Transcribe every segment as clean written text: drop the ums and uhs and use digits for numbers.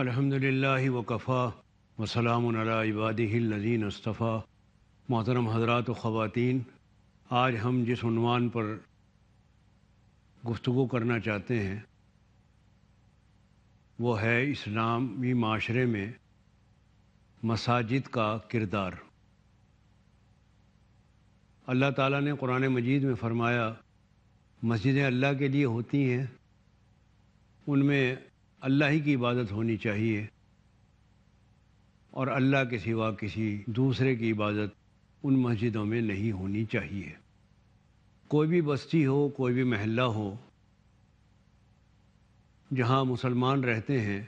الحمد للہ وکفا وسلام علی عبادہ الذین اصطفیٰ۔ محترم حضرات و خواتین، آج ہم جس عنوان پر گفتگو کرنا چاہتے ہیں وہ ہے اسلامی معاشرے میں مساجد کا کردار۔ اللہ تعالیٰ نے قرآن مجید میں فرمایا مسجدیں اللہ کے لیے ہوتی ہیں، ان میں اللہ ہی کی عبادت ہونی چاہیے اور اللہ کے سوا کسی دوسرے کی عبادت ان مسجدوں میں نہیں ہونی چاہیے۔ کوئی بھی بستی ہو، کوئی بھی محلہ ہو، جہاں مسلمان رہتے ہیں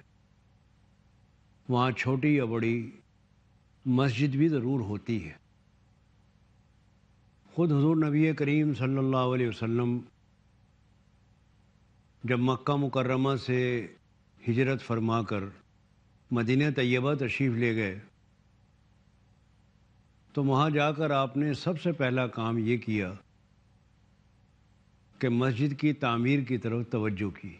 وہاں چھوٹی یا بڑی مسجد بھی ضرور ہوتی ہے۔ خود حضور نبی کریم صلی اللہ علیہ وسلم جب مکہ مکرمہ سے ہجرت فرما کر مدینہ طیبہ تشریف لے گئے تو وہاں جا کر آپ نے سب سے پہلا کام یہ کیا کہ مسجد کی تعمیر کی طرف توجہ کی۔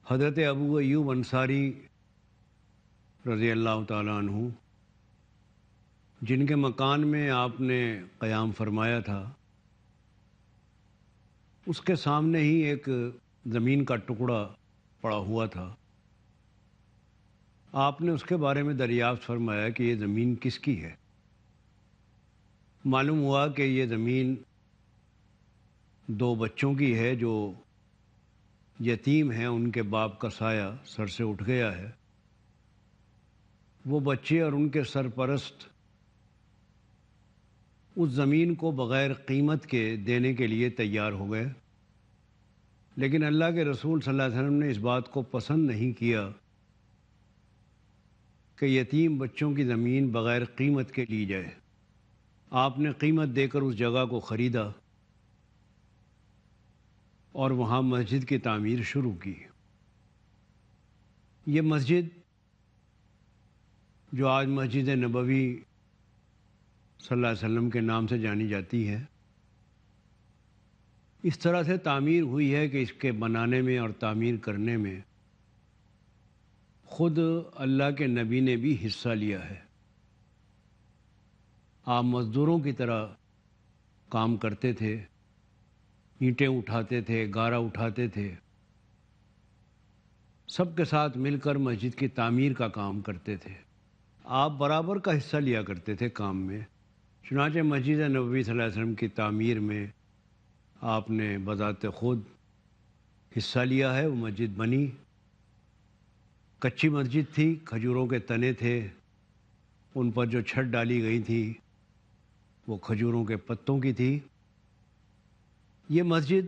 حضرت ابو ایوب انصاری رضی اللہ تعالیٰ عنہ، جن کے مکان میں آپ نے قیام فرمایا تھا، اس کے سامنے ہی ایک زمین کا ٹکڑا پڑا ہوا تھا۔ آپ نے اس کے بارے میں دریافت فرمایا کہ یہ زمین کس کی ہے۔ معلوم ہوا کہ یہ زمین دو بچوں کی ہے جو یتیم ہیں، ان کے باپ کا سایہ سر سے اٹھ گیا ہے۔ وہ بچے اور ان کے سرپرست اس زمین کو بغیر قیمت کے دینے کے لیے تیار ہو گئے، لیکن اللہ کے رسول صلی اللہ علیہ وسلم نے اس بات کو پسند نہیں کیا کہ یتیم بچوں کی زمین بغیر قیمت کے لی جائے۔ آپ نے قیمت دے کر اس جگہ کو خریدا اور وہاں مسجد کی تعمیر شروع کی۔ یہ مسجد جو آج مسجد نبوی صلی اللہ علیہ وسلم کے نام سے جانی جاتی ہے، اس طرح سے تعمیر ہوئی ہے کہ اس کے بنانے میں اور تعمیر کرنے میں خود اللہ کے نبی نے بھی حصہ لیا ہے۔ آپ مزدوروں کی طرح کام کرتے تھے، اینٹیں اٹھاتے تھے، گارا اٹھاتے تھے، سب کے ساتھ مل کر مسجد کی تعمیر کا کام کرتے تھے۔ آپ برابر کا حصہ لیا کرتے تھے کام میں۔ چنانچہ مسجد نبوی صلی اللہ علیہ وسلم کی تعمیر میں آپ نے بذات خود حصہ لیا ہے۔ وہ مسجد بنی، کچی مسجد تھی، کھجوروں کے تنے تھے، ان پر جو چھت ڈالی گئی تھی وہ کھجوروں کے پتوں کی تھی۔ یہ مسجد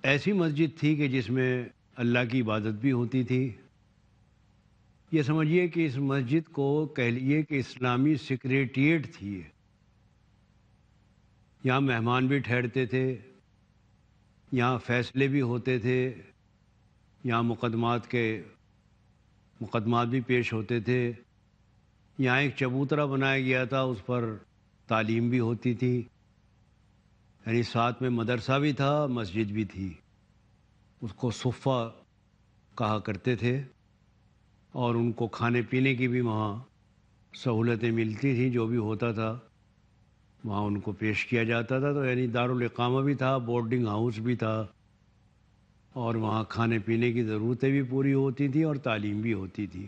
ایسی مسجد تھی کہ جس میں اللہ کی عبادت بھی ہوتی تھی۔ یہ سمجھیے کہ اس مسجد کو کہہ لیے کہ اسلامی سیکریٹریٹ تھی۔ یہاں مہمان بھی ٹھہرتے تھے، یہاں فیصلے بھی ہوتے تھے، یہاں مقدمات بھی پیش ہوتے تھے۔ یہاں ایک چبوترا بنایا گیا تھا، اس پر تعلیم بھی ہوتی تھی، یعنی ساتھ میں مدرسہ بھی تھا، مسجد بھی تھی۔ اس کو صفہ کہا کرتے تھے، اور ان کو کھانے پینے کی بھی وہاں سہولتیں ملتی تھیں۔ جو بھی ہوتا تھا وہاں ان کو پیش کیا جاتا تھا، تو یعنی دارالاقامہ بھی تھا، بورڈنگ ہاؤس بھی تھا، اور وہاں کھانے پینے کی ضرورتیں بھی پوری ہوتی تھیں اور تعلیم بھی ہوتی تھی۔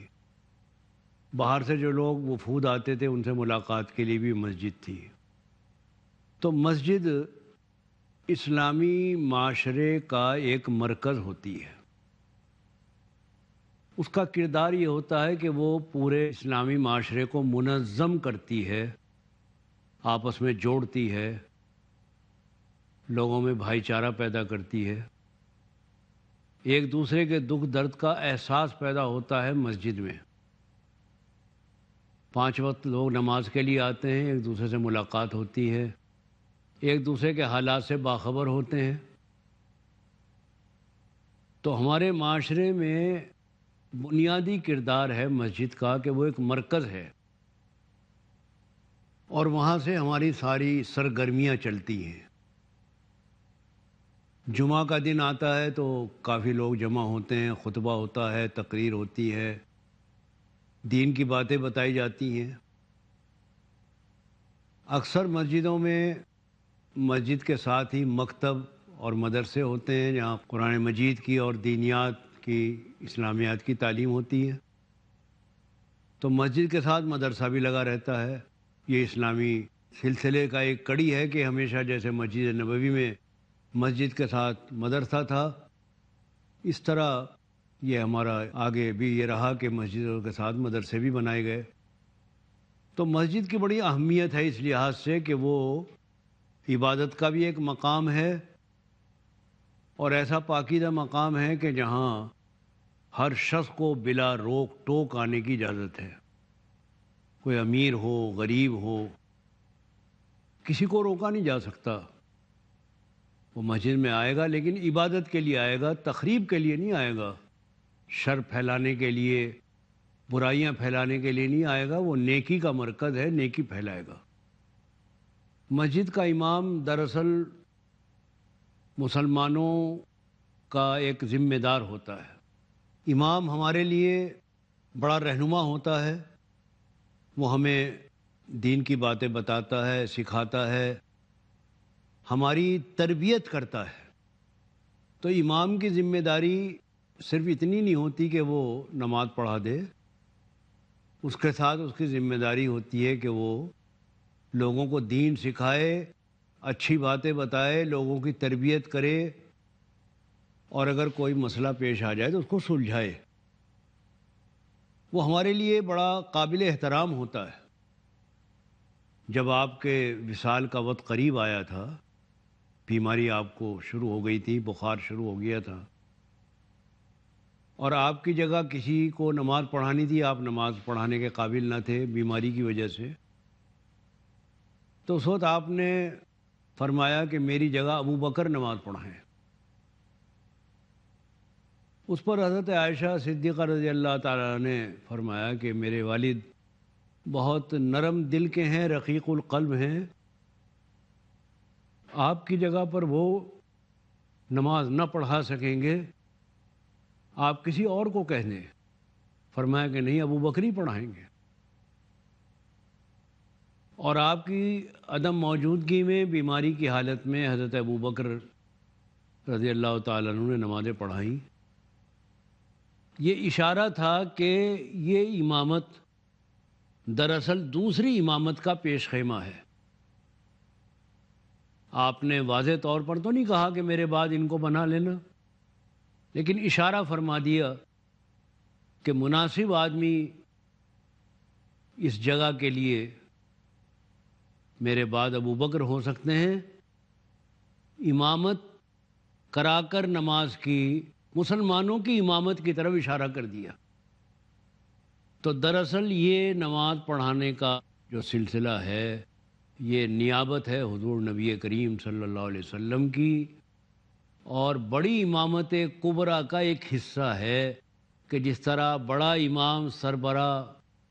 باہر سے جو لوگ وفود آتے تھے ان سے ملاقات کے لیے بھی مسجد تھی۔ تو مسجد اسلامی معاشرے کا ایک مرکز ہوتی ہے۔ اس کا کردار یہ ہوتا ہے کہ وہ پورے اسلامی معاشرے کو منظم کرتی ہے، آپس میں جوڑتی ہے، لوگوں میں بھائی چارہ پیدا کرتی ہے، ایک دوسرے کے دکھ درد کا احساس پیدا ہوتا ہے۔ مسجد میں 5 وقت لوگ نماز کے لیے آتے ہیں، ایک دوسرے سے ملاقات ہوتی ہے، ایک دوسرے کے حالات سے باخبر ہوتے ہیں۔ تو ہمارے معاشرے میں بنیادی کردار ہے مسجد کا کہ وہ ایک مرکز ہے، اور وہاں سے ہماری ساری سرگرمیاں چلتی ہیں۔ جمعہ کا دن آتا ہے تو کافی لوگ جمع ہوتے ہیں، خطبہ ہوتا ہے، تقریر ہوتی ہے، دین کی باتیں بتائی جاتی ہیں۔ اکثر مسجدوں میں مسجد کے ساتھ ہی مکتب اور مدرسے ہوتے ہیں جہاں قرآن مجید کی اور دینیات کی، اسلامیات کی تعلیم ہوتی ہے۔ تو مسجد کے ساتھ مدرسہ بھی لگا رہتا ہے۔ یہ اسلامی سلسلے کا ایک کڑی ہے کہ ہمیشہ جیسے مسجد نبوی میں مسجد کے ساتھ مدرسہ تھا، اس طرح یہ ہمارا آگے بھی یہ رہا کہ مسجدوں کے ساتھ مدرسے بھی بنائے گئے۔ تو مسجد کی بڑی اہمیت ہے اس لحاظ سے کہ وہ عبادت کا بھی ایک مقام ہے، اور ایسا پاکیزہ مقام ہے کہ جہاں ہر شخص کو بلا روک ٹوک آنے کی اجازت ہے۔ کوئی امیر ہو، غریب ہو، کسی کو روکا نہیں جا سکتا۔ وہ مسجد میں آئے گا لیکن عبادت کے لیے آئے گا، تخریب کے لیے نہیں آئے گا، شر پھیلانے کے لیے، برائیاں پھیلانے کے لیے نہیں آئے گا۔ وہ نیکی کا مرکز ہے، نیکی پھیلائے گا۔ مسجد کا امام دراصل مسلمانوں کا ایک ذمہ دار ہوتا ہے۔ امام ہمارے لیے بڑا رہنما ہوتا ہے، وہ ہمیں دین کی باتیں بتاتا ہے، سکھاتا ہے، ہماری تربیت کرتا ہے۔ تو امام کی ذمہ داری صرف اتنی نہیں ہوتی کہ وہ نماز پڑھا دے، اس کے ساتھ اس کی ذمہ داری ہوتی ہے کہ وہ لوگوں کو دین سکھائے، اچھی باتیں بتائے، لوگوں کی تربیت کرے، اور اگر کوئی مسئلہ پیش آ جائے تو اس کو سلجھائے۔ وہ ہمارے لیے بڑا قابل احترام ہوتا ہے۔ جب آپ کے وصال کا وقت قریب آیا تھا، بیماری آپ کو شروع ہو گئی تھی، بخار شروع ہو گیا تھا، اور آپ کی جگہ کسی کو نماز پڑھانی تھی، آپ نماز پڑھانے کے قابل نہ تھے بیماری کی وجہ سے، تو اس وقت آپ نے فرمایا کہ میری جگہ ابو بکر نماز پڑھائیں۔ اس پر حضرت عائشہ صدیقہ رضی اللہ تعالیٰ نے فرمایا کہ میرے والد بہت نرم دل کے ہیں، رقیق القلب ہیں، آپ کی جگہ پر وہ نماز نہ پڑھا سکیں گے، آپ کسی اور کو کہہ دیں۔ فرمایا کہ نہیں، ابو بکر ہی پڑھائیں گے۔ اور آپ کی عدم موجودگی میں، بیماری کی حالت میں، حضرت ابو بکر رضی اللہ تعالیٰ عنہ نے نمازیں پڑھائیں۔ یہ اشارہ تھا کہ یہ امامت دراصل دوسری امامت کا پیش خیمہ ہے۔ آپ نے واضح طور پر تو نہیں کہا کہ میرے بعد ان کو بنا لینا، لیکن اشارہ فرما دیا کہ مناسب آدمی اس جگہ کے لیے میرے بعد ابو بکر ہو سکتے ہیں۔ امامت کرا کر نماز کی، مسلمانوں کی امامت کی طرف اشارہ کر دیا۔ تو دراصل یہ نماز پڑھانے کا جو سلسلہ ہے، یہ نیابت ہے حضور نبی کریم صلی اللہ علیہ وسلم کی، اور بڑی امامت کبریٰ کا ایک حصہ ہے کہ جس طرح بڑا امام سربراہ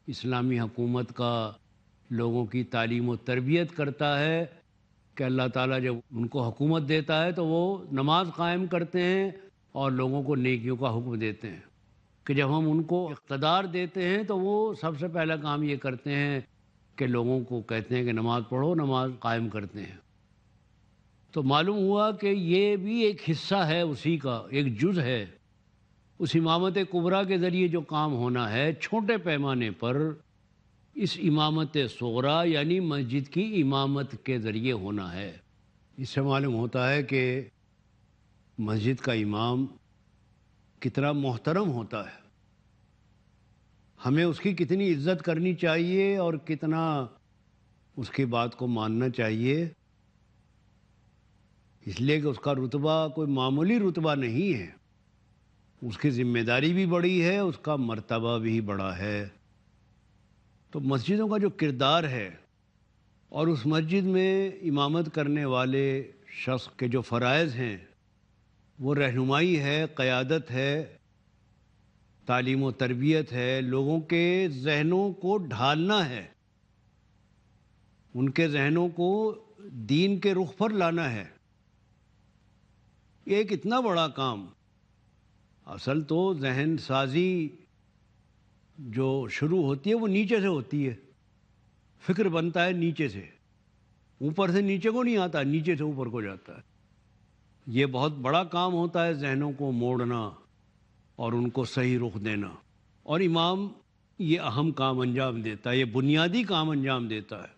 اسلامی حکومت کا لوگوں کی تعلیم و تربیت کرتا ہے، کہ اللہ تعالیٰ جب ان کو حکومت دیتا ہے تو وہ نماز قائم کرتے ہیں اور لوگوں کو نیکیوں کا حکم دیتے ہیں، کہ جب ہم ان کو اقتدار دیتے ہیں تو وہ سب سے پہلا کام یہ کرتے ہیں کہ لوگوں کو کہتے ہیں کہ نماز پڑھو، نماز قائم کرتے ہیں۔ تو معلوم ہوا کہ یہ بھی ایک حصہ ہے اسی کا، ایک جز ہے اس امامت کبریٰ کے ذریعے جو کام ہونا ہے چھوٹے پیمانے پر، اس امامت صغریٰ یعنی مسجد کی امامت کے ذریعے ہونا ہے۔ اس سے معلوم ہوتا ہے کہ مسجد کا امام کتنا محترم ہوتا ہے، ہمیں اس کی کتنی عزت کرنی چاہیے اور کتنا اس کی بات کو ماننا چاہیے، اس لیے کہ اس کا رتبہ کوئی معمولی رتبہ نہیں ہے، اس کی ذمہ داری بھی بڑی ہے، اس کا مرتبہ بھی بڑا ہے۔ تو مسجدوں کا جو کردار ہے اور اس مسجد میں امامت کرنے والے شخص کے جو فرائض ہیں، وہ رہنمائی ہے، قیادت ہے، تعلیم و تربیت ہے، لوگوں کے ذہنوں کو ڈھالنا ہے، ان کے ذہنوں کو دین کے رخ پر لانا ہے۔ یہ ایک اتنا بڑا کام، اصل تو ذہن سازی جو شروع ہوتی ہے وہ نیچے سے ہوتی ہے، فکر بنتا ہے نیچے سے، اوپر سے نیچے کو نہیں آتا، نیچے سے اوپر کو جاتا ہے۔ یہ بہت بڑا کام ہوتا ہے ذہنوں کو موڑنا اور ان کو صحیح رخ دینا، اور امام یہ اہم کام انجام دیتا ہے، یہ بنیادی کام انجام دیتا ہے۔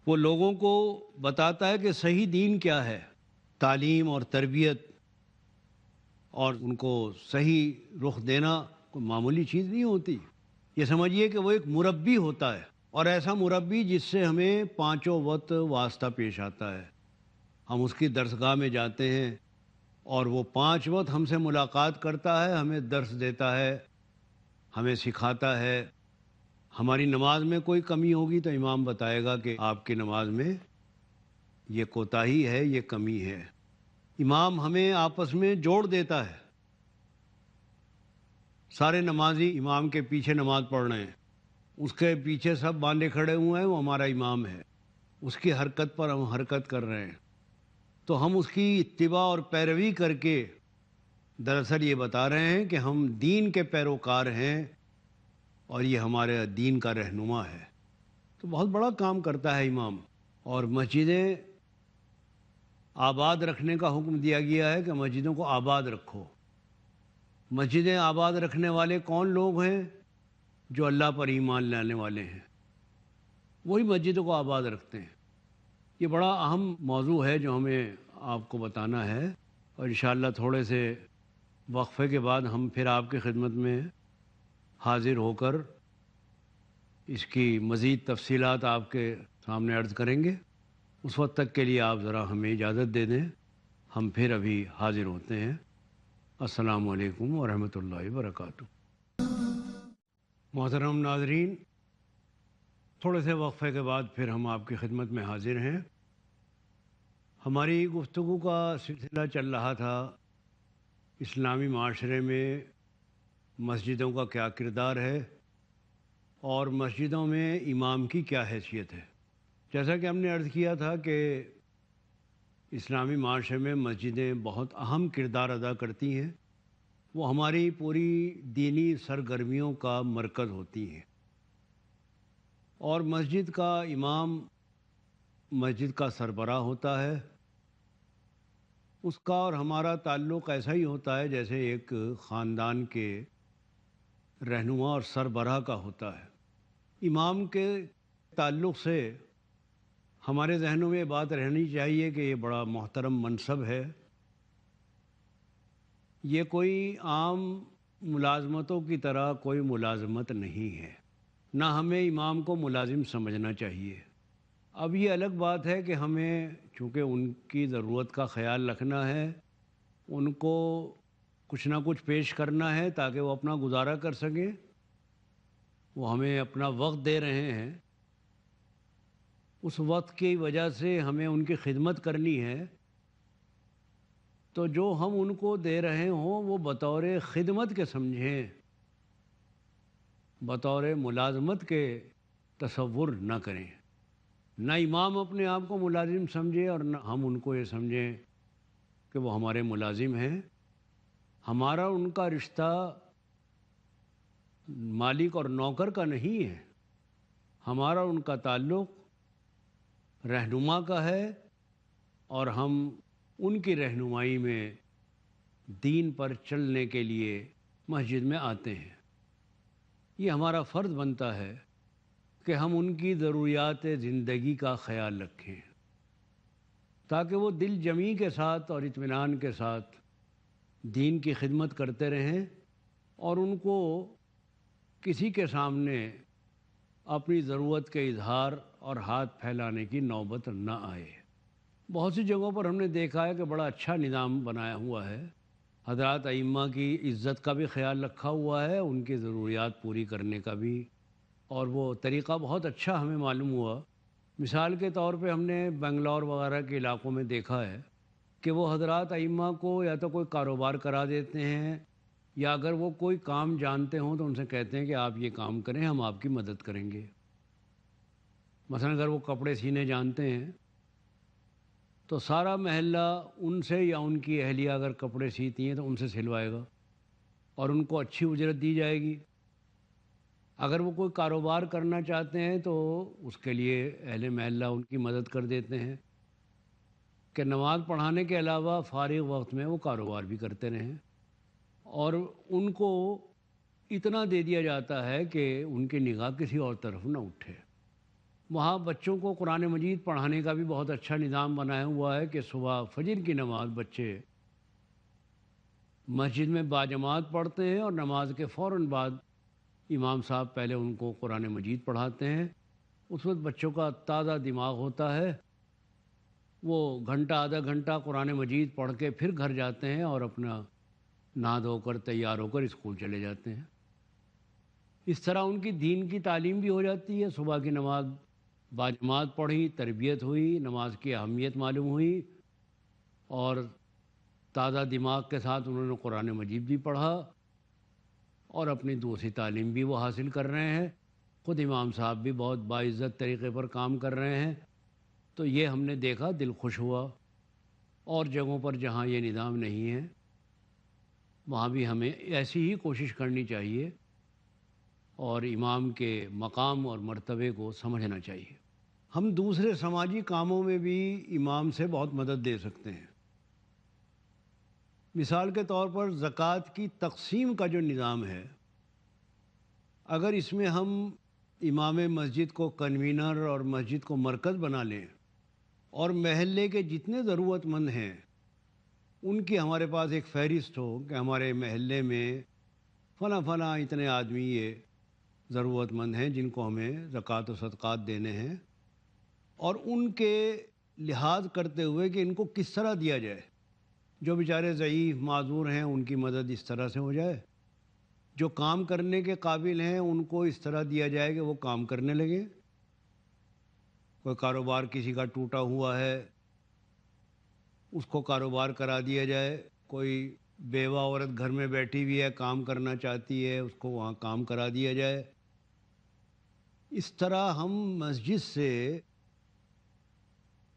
وہ لوگوں کو بتاتا ہے کہ صحیح دین کیا ہے، تعلیم اور تربیت، اور ان کو صحیح رخ دینا کوئی معمولی چیز نہیں ہوتی۔ یہ سمجھیے کہ وہ ایک مربی ہوتا ہے، اور ایسا مربی جس سے ہمیں پانچوں وقت واسطہ پیش آتا ہے۔ ہم اس کی درسگاہ میں جاتے ہیں اور وہ 5 وقت ہم سے ملاقات کرتا ہے، ہمیں درس دیتا ہے، ہمیں سکھاتا ہے۔ ہماری نماز میں کوئی کمی ہوگی تو امام بتائے گا کہ آپ کی نماز میں یہ کوتاہی ہے، یہ کمی ہے۔ امام ہمیں آپس میں جوڑ دیتا ہے۔ سارے نمازی امام کے پیچھے نماز پڑھ رہے ہیں، اس کے پیچھے سب باندھے کھڑے ہوئے ہیں، وہ ہمارا امام ہے، اس کی حرکت پر ہم حرکت کر رہے ہیں، تو ہم اس کی اتباع اور پیروی کر کے دراصل یہ بتا رہے ہیں کہ ہم دین کے پیروکار ہیں اور یہ ہمارے دین کا رہنما ہے۔ تو بہت بڑا کام کرتا ہے امام۔ اور مسجدیں آباد رکھنے کا حکم دیا گیا ہے کہ مسجدوں کو آباد رکھو۔ مسجدیں آباد رکھنے والے کون لوگ ہیں؟ جو اللہ پر ایمان لانے والے ہیں، وہی مسجدوں کو آباد رکھتے ہیں۔ یہ بڑا اہم موضوع ہے جو ہمیں آپ کو بتانا ہے، اور انشاءاللہ تھوڑے سے وقفے کے بعد ہم پھر آپ کی خدمت میں حاضر ہو کر اس کی مزید تفصیلات آپ کے سامنے عرض کریں گے۔ اس وقت تک کے لیے آپ ذرا ہمیں اجازت دے دیں، ہم پھر ابھی حاضر ہوتے ہیں۔ السلام علیکم ورحمۃ اللہ وبرکاتہ۔ محترم ناظرین، تھوڑے سے وقفے کے بعد پھر ہم آپ کی خدمت میں حاضر ہیں۔ ہماری گفتگو کا سلسلہ چل رہا تھا اسلامی معاشرے میں مسجدوں کا کیا کردار ہے اور مسجدوں میں امام کی کیا حیثیت ہے۔ جیسا کہ ہم نے عرض کیا تھا کہ اسلامی معاشرے میں مسجدیں بہت اہم کردار ادا کرتی ہیں، وہ ہماری پوری دینی سرگرمیوں کا مرکز ہوتی ہیں، اور مسجد کا امام مسجد کا سربراہ ہوتا ہے۔ اس کا اور ہمارا تعلق ایسا ہی ہوتا ہے جیسے ایک خاندان کے رہنما اور سربراہ کا ہوتا ہے۔ امام کے تعلق سے ہمارے ذہنوں میں یہ بات رہنی چاہیے کہ یہ بڑا محترم منصب ہے، یہ کوئی عام ملازمتوں کی طرح کوئی ملازمت نہیں ہے، نہ ہمیں امام کو ملازم سمجھنا چاہیے۔ اب یہ الگ بات ہے کہ ہمیں چونکہ ان کی ضرورت کا خیال رکھنا ہے، ان کو کچھ نہ کچھ پیش کرنا ہے تاکہ وہ اپنا گزارا کر سکیں، وہ ہمیں اپنا وقت دے رہے ہیں، اس وقت کی وجہ سے ہمیں ان کی خدمت کرنی ہے، تو جو ہم ان کو دے رہے ہوں وہ بطور خدمت کے سمجھیں، بطور ملازمت کے تصور نہ کریں۔ نہ امام اپنے آپ کو ملازم سمجھے اور نہ ہم ان کو یہ سمجھیں کہ وہ ہمارے ملازم ہیں۔ ہمارا ان کا رشتہ مالک اور نوکر کا نہیں ہے، ہمارا ان کا تعلق رہنما کا ہے، اور ہم ان کی رہنمائی میں دین پر چلنے کے لیے مسجد میں آتے ہیں۔ یہ ہمارا فرض بنتا ہے کہ ہم ان کی ضروریات زندگی کا خیال رکھیں تاکہ وہ دل جمی کے ساتھ اور اطمینان کے ساتھ دین کی خدمت کرتے رہیں، اور ان کو کسی کے سامنے اپنی ضرورت کے اظہار اور ہاتھ پھیلانے کی نوبت نہ آئے۔ بہت سی جگہوں پر ہم نے دیکھا ہے کہ بڑا اچھا نظام بنایا ہوا ہے، حضرات ائمہ کی عزت کا بھی خیال رکھا ہوا ہے، ان کی ضروریات پوری کرنے کا بھی، اور وہ طریقہ بہت اچھا ہمیں معلوم ہوا۔ مثال کے طور پہ ہم نے بنگلور وغیرہ کے علاقوں میں دیکھا ہے کہ وہ حضرات ائمہ کو یا تو کوئی کاروبار کرا دیتے ہیں، یا اگر وہ کوئی کام جانتے ہوں تو ان سے کہتے ہیں کہ آپ یہ کام کریں، ہم آپ کی مدد کریں گے۔ مثلا اگر وہ کپڑے سینے جانتے ہیں تو سارا محلہ ان سے یا ان کی اہلیہ اگر کپڑے سیتی ہیں تو ان سے سلوائے گا اور ان کو اچھی اجرت دی جائے گی۔ اگر وہ کوئی کاروبار کرنا چاہتے ہیں تو اس کے لیے اہل محلہ ان کی مدد کر دیتے ہیں کہ نماز پڑھانے کے علاوہ فارغ وقت میں وہ کاروبار بھی کرتے رہیں، اور ان کو اتنا دے دیا جاتا ہے کہ ان کی نگاہ کسی اور طرف نہ اٹھے۔ وہاں بچوں کو قرآن مجید پڑھانے کا بھی بہت اچھا نظام بنایا ہوا ہے کہ صبح فجر کی نماز بچے مسجد میں باجماعت پڑھتے ہیں، اور نماز کے فوراً بعد امام صاحب پہلے ان کو قرآن مجید پڑھاتے ہیں۔ اس وقت بچوں کا تازہ دماغ ہوتا ہے، وہ گھنٹہ آدھا گھنٹہ قرآن مجید پڑھ کے پھر گھر جاتے ہیں اور اپنا نہا دھو کر تیار ہو کر اسکول چلے جاتے ہیں۔ اس طرح ان کی دین کی تعلیم بھی ہو جاتی ہے، صبح کی نماز باجماعت پڑھی، تربیت ہوئی، نماز کی اہمیت معلوم ہوئی، اور تازہ دماغ کے ساتھ انہوں نے قرآن مجید بھی پڑھا اور اپنی دوسری تعلیم بھی وہ حاصل کر رہے ہیں۔ خود امام صاحب بھی بہت باعزت طریقے پر کام کر رہے ہیں۔ تو یہ ہم نے دیکھا، دل خوش ہوا۔ اور جگہوں پر جہاں یہ نظام نہیں ہے وہاں بھی ہمیں ایسی ہی کوشش کرنی چاہیے اور امام کے مقام اور مرتبے کو سمجھنا چاہیے۔ ہم دوسرے سماجی کاموں میں بھی امام سے بہت مدد لے سکتے ہیں۔ مثال کے طور پر زکوٰۃ کی تقسیم کا جو نظام ہے، اگر اس میں ہم امام مسجد کو کنوینر اور مسجد کو مرکز بنا لیں اور محلے کے جتنے ضرورت مند ہیں ان کی ہمارے پاس ایک فہرست ہو کہ ہمارے محلے میں فلاں فلاں اتنے آدمی یہ ضرورت مند ہیں جن کو ہمیں زکوٰۃ و صدقات دینے ہیں، اور ان کے لحاظ کرتے ہوئے کہ ان کو کس طرح دیا جائے۔ جو بیچارے ضعیف معذور ہیں ان کی مدد اس طرح سے ہو جائے، جو کام کرنے کے قابل ہیں ان کو اس طرح دیا جائے کہ وہ کام کرنے لگے۔ کوئی کاروبار کسی کا ٹوٹا ہوا ہے اس کو کاروبار کرا دیا جائے، کوئی بیوہ عورت گھر میں بیٹھی ہوئی ہے کام کرنا چاہتی ہے اس کو وہاں کام کرا دیا جائے۔ اس طرح ہم مسجد سے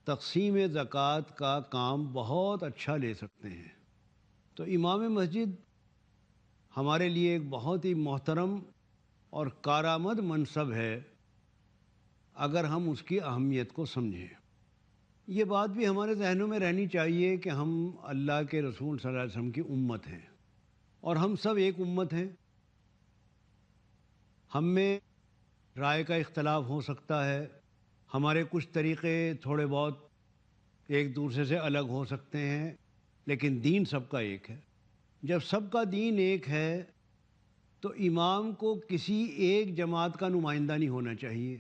تقسیم زکوٰۃ کا کام بہت اچھا لے سکتے ہیں۔ تو امام مسجد ہمارے لیے ایک بہت ہی محترم اور کارآمد منصب ہے اگر ہم اس کی اہمیت کو سمجھیں۔ یہ بات بھی ہمارے ذہنوں میں رہنی چاہیے کہ ہم اللہ کے رسول صلی اللہ علیہ وسلم کی امت ہیں، اور ہم سب ایک امت ہیں۔ ہم میں رائے کا اختلاف ہو سکتا ہے، ہمارے کچھ طریقے تھوڑے بہت ایک دوسرے سے الگ ہو سکتے ہیں، لیکن دین سب کا ایک ہے۔ جب سب کا دین ایک ہے تو امام کو کسی ایک جماعت کا نمائندہ نہیں ہونا چاہیے،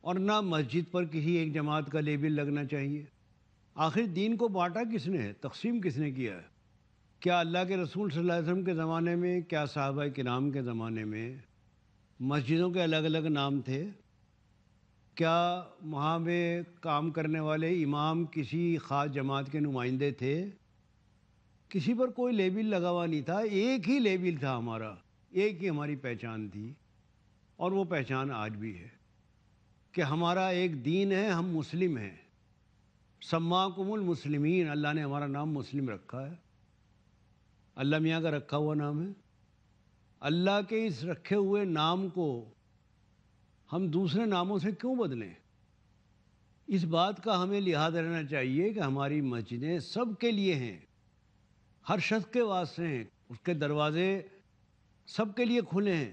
اور نہ مسجد پر کسی ایک جماعت کا لیبل لگنا چاہیے۔ آخر دین کو بانٹا کس نے ہے؟ تقسیم کس نے کیا ہے؟ کیا اللہ کے رسول صلی اللہ علیہ وسلم کے زمانے میں، کیا صحابہ کرام کے زمانے میں مسجدوں کے الگ الگ نام تھے؟ کیا وہاں میں کام کرنے والے امام کسی خاص جماعت کے نمائندے تھے؟ کسی پر کوئی لیبل لگا ہوا نہیں تھا، ایک ہی لیبل تھا ہمارا، ایک ہی ہماری پہچان تھی، اور وہ پہچان آج بھی ہے کہ ہمارا ایک دین ہے، ہم مسلم ہیں۔ سماکم المسلمین، اللہ نے ہمارا نام مسلم رکھا ہے، اللہ میاں کا رکھا ہوا نام ہے۔ اللہ کے اس رکھے ہوئے نام کو ہم دوسرے ناموں سے کیوں بدلیں؟ اس بات کا ہمیں لحاظ رہنا چاہیے کہ ہماری مسجدیں سب کے لیے ہیں، ہر شخص کے واسطے ہیں، اس کے دروازے سب کے لیے کھلے ہیں۔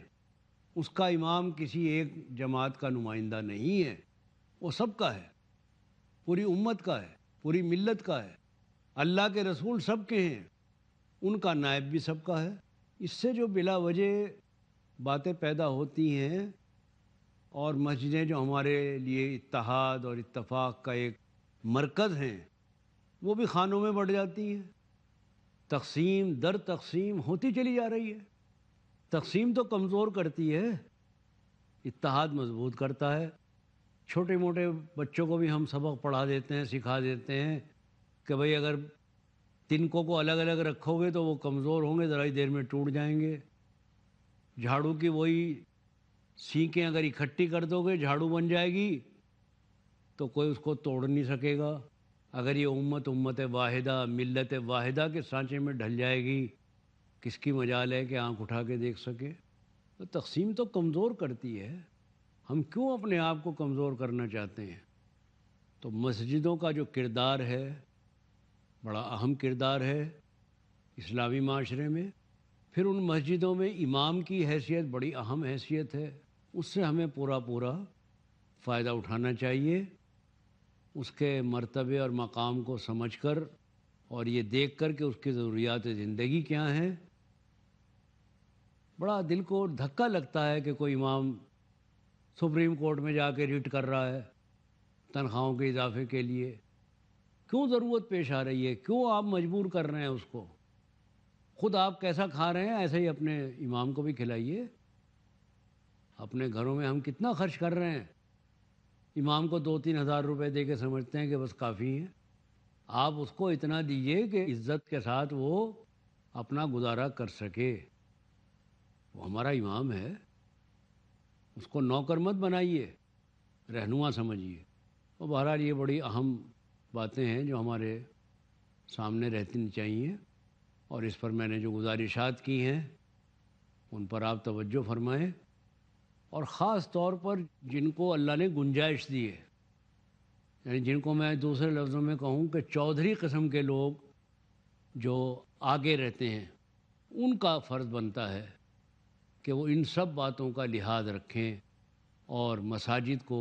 اس کا امام کسی ایک جماعت کا نمائندہ نہیں ہے، وہ سب کا ہے، پوری امت کا ہے، پوری ملت کا ہے۔ اللہ کے رسول سب کے ہیں، ان کا نائب بھی سب کا ہے۔ اس سے جو بلا وجہ باتیں پیدا ہوتی ہیں، اور مسجدیں جو ہمارے لیے اتحاد اور اتفاق کا ایک مرکز ہیں، وہ بھی خانوں میں بڑھ جاتی ہیں۔ تقسیم در تقسیم ہوتی چلی جا رہی ہے۔ تقسیم تو کمزور کرتی ہے، اتحاد مضبوط کرتا ہے۔ چھوٹے موٹے بچوں کو بھی ہم سبق پڑھا دیتے ہیں، سکھا دیتے ہیں کہ بھئی اگر تنکوں کو الگ الگ رکھو گے تو وہ کمزور ہوں گے، ذرا ہی دیر میں ٹوٹ جائیں گے۔ جھاڑو کی وہی سینکیں اگر اکٹھی کر دو گے جھاڑو بن جائے گی، تو کوئی اس کو توڑ نہیں سکے گا۔ اگر یہ امت واحدہ، ملت واحدہ کے سانچے میں ڈھل جائے گی، کس کی مجال ہے کہ آنکھ اٹھا کے دیکھ سکے؟ تو تقسیم تو کمزور کرتی ہے، ہم کیوں اپنے آپ کو کمزور کرنا چاہتے ہیں؟ تو مسجدوں کا جو کردار ہے بڑا اہم کردار ہے اسلامی معاشرے میں. پھر ان مسجدوں میں امام کی حیثیت بڑی اہم حیثیت ہے، اس سے ہمیں پورا فائدہ اٹھانا چاہیے، اس کے مرتبے اور مقام کو سمجھ کر اور یہ دیکھ کر کہ اس کی ضروریات زندگی کیا ہیں. بڑا دل کو دھکا لگتا ہے کہ کوئی امام سپریم کورٹ میں جا کے ریٹ کر رہا ہے تنخواہوں کے اضافے کے لیے. کیوں ضرورت پیش آ رہی ہے؟ کیوں آپ مجبور کر رہے ہیں اس کو؟ خود آپ کیسا کھا رہے ہیں ایسے ہی اپنے امام کو بھی کھلائیے. اپنے گھروں میں ہم کتنا خرچ کر رہے ہیں، امام کو 2-3 ہزار روپے دے کے سمجھتے ہیں کہ بس کافی ہیں. آپ اس کو اتنا دیجئے کہ عزت کے ساتھ وہ اپنا گزارا کر سکے. وہ ہمارا امام ہے، اس کو نوکر مت بنائیے، رہنما سمجھیے. اور بہرحال یہ بڑی اہم باتیں ہیں جو ہمارے سامنے رہنی چاہیے، اور اس پر میں نے جو گزارشات کی ہیں ان پر آپ توجہ فرمائیں، اور خاص طور پر جن کو اللہ نے گنجائش دی ہے، یعنی جن کو میں دوسرے لفظوں میں کہوں کہ چودھری قسم کے لوگ جو آگے رہتے ہیں، ان کا فرض بنتا ہے کہ وہ ان سب باتوں کا لحاظ رکھیں اور مساجد کو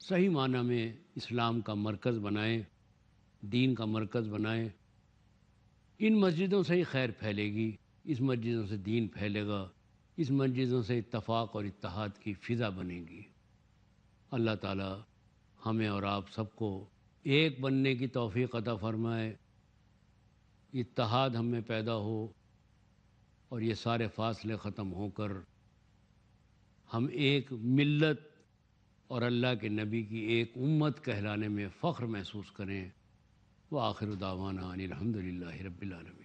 صحیح معنی میں اسلام کا مرکز بنائیں، دین کا مرکز بنائیں. ان مسجدوں سے ہی خیر پھیلے گی، اس مسجدوں سے دین پھیلے گا، اس مسجدوں سے اتفاق اور اتحاد کی فضا بنے گی. اللہ تعالی ہمیں اور آپ سب کو ایک بننے کی توفیق عطا فرمائے، اتحاد ہم میں پیدا ہو، اور یہ سارے فاصلے ختم ہو کر ہم ایک ملت اور اللہ کے نبی کی ایک امت کہلانے میں فخر محسوس کریں. وآخر دعوانا ان الحمد للہ رب العالمین.